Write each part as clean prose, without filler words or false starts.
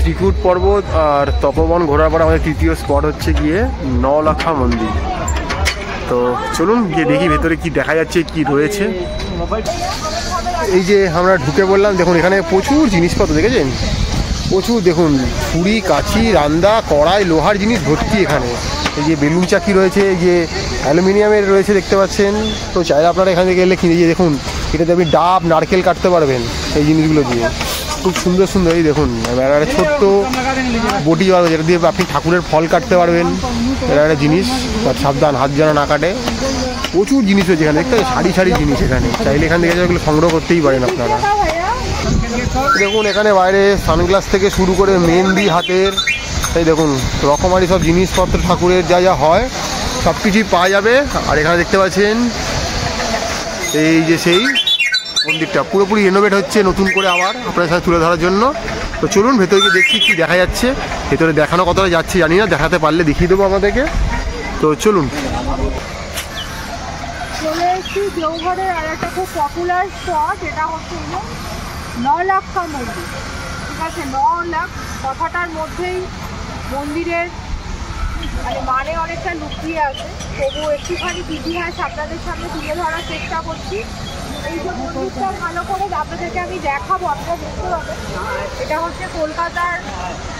ত্রিকুট পর্বত আর তপবন ঘোরার পর আমাদের তৃতীয় স্পট হচ্ছে গিয়ে নওলাখা মন্দির। তো চলুন গিয়ে দেখি ভেতরে কি দেখা যাচ্ছে, কি রয়েছে। এই যে আমরা ঢুকে বললাম, দেখুন এখানে প্রচুর জিনিসপত্র দেখেছেন, প্রচুর দেখুন ছুরি, কাঁচি, রান্দা, কড়াই, লোহার জিনিস ভর্তি এখানে। এই যে বেলুন চাকি রয়েছে, এই যে অ্যালুমিনিয়ামের রয়েছে দেখতে পাচ্ছেন। তো চাইলে আপনারা এখানে গেলে কিনে, যে দেখুন এটাতে আপনি ডাব, নারকেল কাটতে পারবেন এই জিনিসগুলো দিয়ে, খুব সুন্দর সুন্দর। এই দেখুন একটা ছোট্ট বটি, যেটা দিয়ে আপনি ঠাকুরের ফল কাটতে পারবেন, এটা একটা জিনিস। সাবধান হাত যেন না কাটে। প্রচুর জিনিস রয়েছে এখানে, দেখতে সারি সারি জিনিস এখানে, চাইলে এখান থেকে এগুলো সংগ্রহ করতেই পারেন আপনারা। দেখুন এখানে বাইরে সানগ্লাস থেকে শুরু করে মেহেন্দি হাতের, এই দেখুন রকমারি সব জিনিসপত্র ঠাকুরের যা যা হয় সব কিছুই পাওয়া যাবে। আর এখানে দেখতে পাচ্ছেন এই যে সেই মন্দিরটা পুরোপুরি রেনোভেট হচ্ছে নতুন করে আবার আপনার সাথে তুলে ধরার জন্য। তো চলুন ভেতরে গিয়ে দেখছি কি দেখা যাচ্ছে। ভেতরে দেখানো কতটা যাচ্ছে জানি না, দেখাতে পারলে দেখিয়ে দেবো আমাদেরকে। তো চলুন। চলে এসেছি দেওঘরের আর একটা খুব পপুলার স্পট, এটা হচ্ছে নওলাখা মন্দির। ঠিক আছে, 9 লাখ কথাটার মধ্যেই মন্দিরের মানে অনেকটা লুকিয়ে আছে, তবু একটুখানি ইতিহাস আপনাদের সামনে তুলে ধরার চেষ্টা করছি। এই যে মন্দিরটা ভালো করে আপনাদেরকে আমি দেখাবো, আপনারা দেখতে পাবেন। এটা হচ্ছে কলকাতার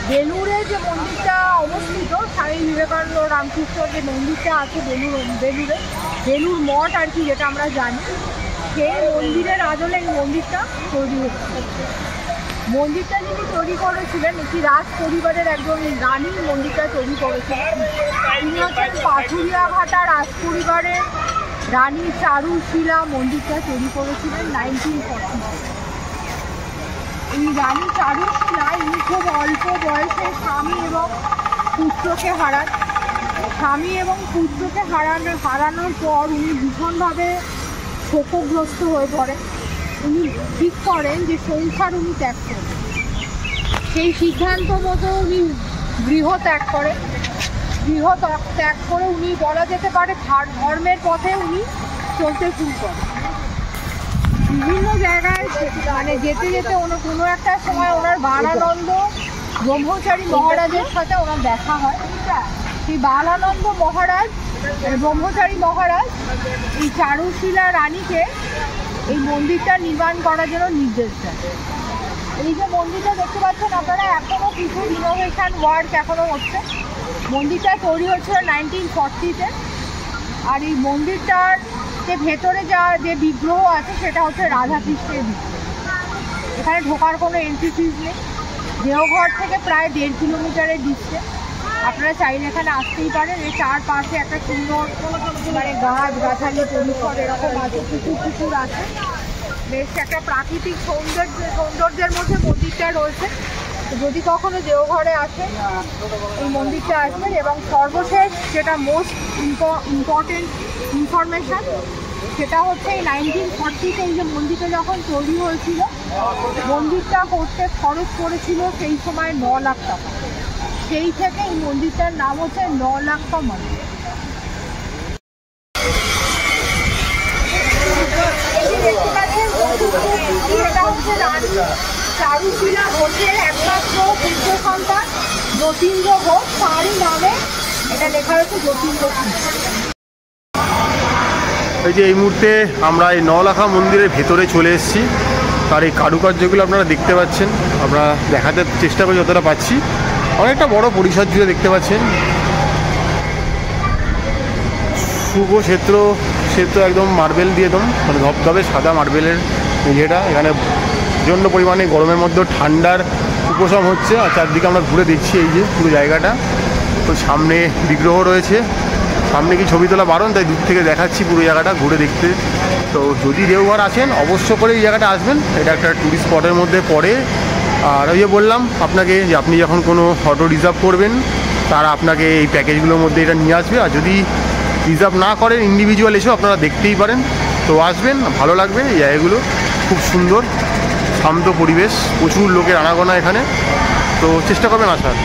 বেলুড়ে যে মন্দিরটা অবস্থিত, স্বামী বিবেকানন্দ রামকৃষ্ণর যে মন্দিরটা আছে বেলুড়ে, বেলুড় মঠ আর কি, যেটা আমরা জানি, সেই মন্দিরের আদলে এই মন্দিরটা তৈরি হচ্ছে। মন্দিরটা যিনি তৈরি করেছিলেন, একটি রাজ পরিবারের একজন রানী মন্দিরটা তৈরি করেছিলেন। তিনি হচ্ছেন পাথুরিয়াঘাটা রাজ পরিবারের রানী চারুশীলা মন্দিরটা তৈরি করেছিলেন 1940। এই রানী চারুশীলা ইনি খুব অল্প বয়সে স্বামী এবং পুত্রকে হারানোর পর উনি ভীষণভাবে শোকগ্রস্ত হয়ে পড়েন। উনি ঠিক করেন যে সংসার উনি ত্যাগ করবেন। সেই সিদ্ধান্ত মতো উনি গৃহ ত্যাগ করেন। গৃহ ত্যাগ করে উনি বলা যেতে পারে ধর্মের পথে উনি চলতে শুরু করেন। বিভিন্ন জায়গায় মানে যেতে যেতে কোনো একটা সময় ওনার বালানন্দ ব্রহ্মচারী মহারাজের সাথে ওনার দেখা হয়। সেই বালানন্দ ব্রহ্মচারী মহারাজ এই চারুশীলা রানীকে এই মন্দিরটা নির্মাণ করার জন্য নির্দেশ দেন। এই যে মন্দিরটা দেখতে পাচ্ছেন আপনারা, এখনও কিছু রিনোভেশন ওয়ার্ক এখনও হচ্ছে। মন্দিরটা তৈরি হচ্ছিল 1940-তে। আর এই মন্দিরটার যে ভেতরে যে বিগ্রহ আছে সেটা হচ্ছে রাধাকৃষ্ণের বিগ্রহ। এখানে ঢোকার কোনো এন্ট্রি ফিজ নেই। দেওঘর থেকে প্রায় 1.5 কিলোমিটারের ডিস্টেন্স। আপনারা চাইলে এখানে আসতেই পারেন। এর চারপাশে একটা সুন্দর মানে গাছগাছালি পরিসর এরকম আছে, পুকুর আছে, বেশ একটা প্রাকৃতিক সৌন্দর্যের মধ্যে মন্দিরটা রয়েছে। যদি কখনো দেওঘরে আসেন এই মন্দিরটা আসবেন। এবং সর্বশেষ যেটা মোস্ট ইম্পর্টেন্ট ইনফরমেশান, সেটা হচ্ছে এই 1940-তে এই যে মন্দিরটা যখন তৈরি হয়েছিল, মন্দিরটা করতে খরচ পড়েছিল সেই সময় 9 লাখ টাকা। সেই থেকে এই মন্দিরটার নাম হচ্ছে নওলাখা মন্দির। এটা হচ্ছে রানী চারুশীলা ঘোষের একমাত্র পুত্র সন্তান যতীন্দ্র ঘোষ, তারই নামে এটা লেখা হয়েছে যতীন্দ্র ঘোষ। এই যে এই মুহূর্তে আমরা এই নওলাখা মন্দিরের ভেতরে চলে এসেছি। তার এই কারুকার্যগুলো আপনারা দেখতে পাচ্ছেন, আমরা দেখাতে চেষ্টা করি যতটা পাচ্ছি। অনেকটা বড় পরিসর জুড়ে দেখতে পাচ্ছেন। শুভ ক্ষেত্র একদম মার্বেল দিয়ে একদম মানে ধবধবে সাদা মার্বেলের ইয়েটা। এখানে প্রচণ্ড পরিমাণে গরমের মধ্যেও ঠান্ডার উপশম হচ্ছে। আর চারদিকে আমরা ঘুরে দেখছি এই যে পুরো জায়গাটা। তো সামনে বিগ্রহ রয়েছে, সামনে কি ছবি তোলা বারণ, তাই দূর থেকে দেখাচ্ছি পুরো জায়গাটা ঘুরে দেখতে। তো যদি দেওঘর আসেন অবশ্য করে এই জায়গাটা আসবেন, এটা একটা ট্যুরিস্ট স্পটের মধ্যে পড়ে। আর ওই যে বললাম আপনাকে যে আপনি যখন কোনো অটো রিজার্ভ করবেন তারা আপনাকে এই প্যাকেজগুলোর মধ্যে এটা নিয়ে আসবে। আর যদি রিজার্ভ না করেন ইন্ডিভিজুয়াল এসেও আপনারা দেখতেই পারেন। তো আসবেন, ভালো লাগবে। এই জায়গাগুলো খুব সুন্দর, শান্ত পরিবেশ, প্রচুর লোকের আনাগোনা এখানে। তো চেষ্টা করবেন আসার।